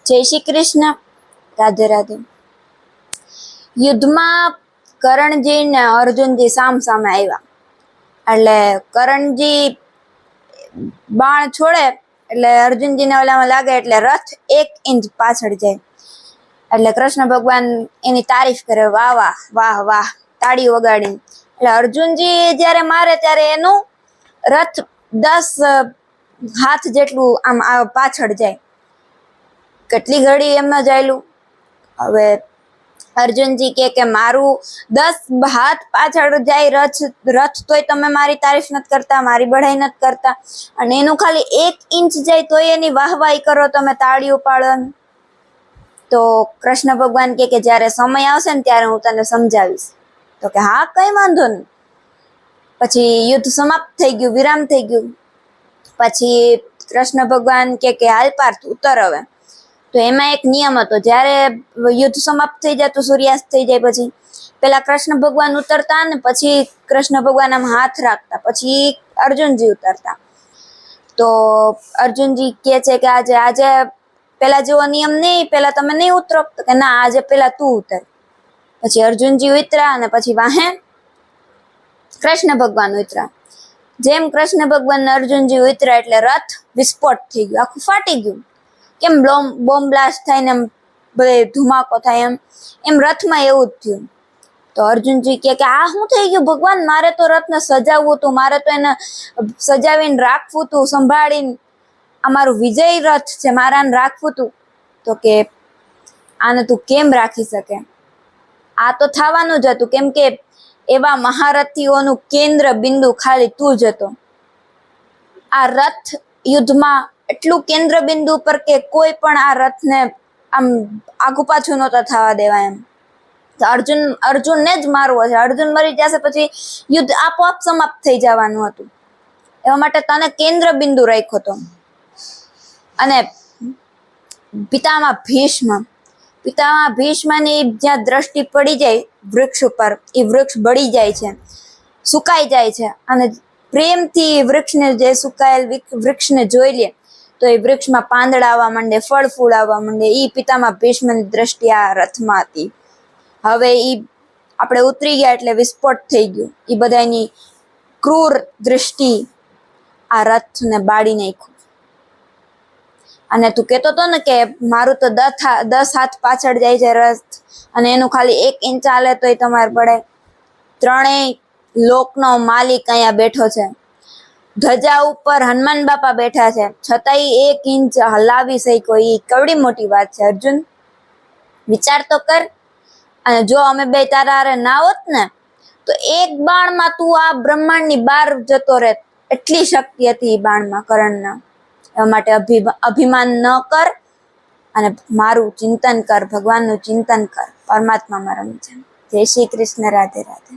જય શ્રી કૃષ્ણ, રાધે રાધે। યુદ્ધમાં કરણજી ને અર્જુનજી સામ સામે આવ્યા, એટલે કરણજી બાણ છોડે એટલે અર્જુનજીને ઓલામાં લાગે એટલે રથ 1 ઇંચ પાછળ જાય, એટલે કૃષ્ણ ભગવાન એની તારીફ કરે, વાહ વાહ વાહ વાહ, તાળી વગાડીને। એટલે અર્જુનજી જ્યારે મારે ત્યારે એનું રથ 10 હાથ જેટલું આમ પાછળ જાય। કેટલી ઘડી એમ ન જાયલું। હવે અર્જુનજી કે મારું 10 હાથ પાછળ જાય રથ તોય તમે મારી તારીફ નથી કરતા, મારી બઢાઈ નથી કરતા, અને એનું ખાલી 1 ઇંચ જાય તોય એની વાહવાહી કરો, તમે તાળીઓ પાડો। તો કૃષ્ણ ભગવાન કે જ્યારે સમય આવશે ને ત્યારે હું તને સમજાવીશ। તો કે હા, કઈ વાંધો નહીં। પછી યુદ્ધ સમાપ્ત થઈ ગયું, વિરામ થઈ ગયું। પછી કૃષ્ણ ભગવાન કે હાલ પાર્થ ઉતર હવે। તો એમાં એક નિયમ હતો, જ્યારે યુદ્ધ સમાપ્ત થઈ જતું, સૂર્યાસ્ત થઈ જાય પછી પેલા કૃષ્ણ ભગવાન ઉતરતા ને પછી કૃષ્ણ ભગવાન આમ હાથ રાખતા, પછી અર્જુનજી ઉતરતા। તો અર્જુનજી કે છે કે આજે પેલા જેવો નિયમ નહીં, પેલા તમે નહીં ઉતરો? તો કે ના, આજે પેલા તું ઉતર। પછી અર્જુનજી ઉતર્યા અને પછી વાહે કૃષ્ણ ભગવાન ઉતર્યા। જેમ કૃષ્ણ ભગવાન ને અર્જુનજી ઉતર્યા એટલે રથ વિસ્ફોટ થઈ ગયો, આખું ફાટી ગયું। કેમ બોમ્બ બ્લાસ્ટ થાય ને એમ બધે ધુમાકો થાય એમ રથમાં એવું જ થયું। તો અર્જુનજી કે આ શું થઈ ગયું ભગવાન? મારે તો રથને સજાવવું હતું, મારે તો એને સજાવીને રાખવું હતું, સંભાળીને, આ મારું વિજય રથ છે, મારે આને રાખવું હતું। તો કે આને તું કેમ રાખી શકે? આ તો થવાનું જ હતું, કેમ કે એવા મહારથીઓનું કેન્દ્ર બિંદુ ખાલી તું જ હતો। આ રથ યુદ્ધમાં એટલું કેન્દ્ર બિંદુ પર કે કોઈ પણ આ રથને આમ આગુ પાછું નહોતા થવા દેવા એમ। તો અર્જુનને જ મારવો છે, અર્જુન મરી જશે પછી યુદ્ધ આપોઆપ સમાપ્ત થઈ જવાનું હતું, એવા માટે તને કેન્દ્ર બિંદુ રાખ્યો હતો। અને પિતામહ ભીષ્મની જ્યાં દ્રષ્ટિ પડી જાય વૃક્ષ ઉપર, એ વૃક્ષ બળી જાય છે, સુકાઈ જાય છે, અને પ્રેમથી વૃક્ષને, જે સુકાયેલ વૃક્ષને જોઈ લે તો એ વૃક્ષમાં પાંદડા આવવા માંડે, ફળ ફૂલ આવવા માંડે। એ પિતામહ ભીષ્મની દ્રષ્ટિ આ રથમાં હતી। હવે ઈ આપણે ઉતરી ગયા એટલે વિસ્ફોટ થઈ ગયું, એ બધાની ક્રૂર દૃષ્ટિ આ રથને બાળી નાખ્યું। અને તું કહેતો હતો ને કે મારું તો 10 હાથ પાછળ જાય છે રથ, અને એનું ખાલી 1 ઇંચ ચાલે તોય તમારે પડે। ત્રણેય લોકનો માલિક અહીંયા બેઠો છે, ધજા ઉપર હનુમાન બાપા બેઠા છે, છતાંય 1 ઇંચ હલાવી શક્યો, એ કેવડી મોટી વાત છે અર્જુન, વિચાર તો કર। અને જો અમે બે તારા હારે ના હોત ને તો એક બાણમાં તું આ બ્રહ્માંડની બહાર જતો રહેત, એટલી શક્તિ હતી એ બાણમાં કર્ણના। એના માટે અભિમાન ન કર અને મારું ચિંતન કર, ભગવાનનું ચિંતન કર, પરમાત્મામાં રમી જા। જય શ્રી કૃષ્ણ, રાધે રાધે।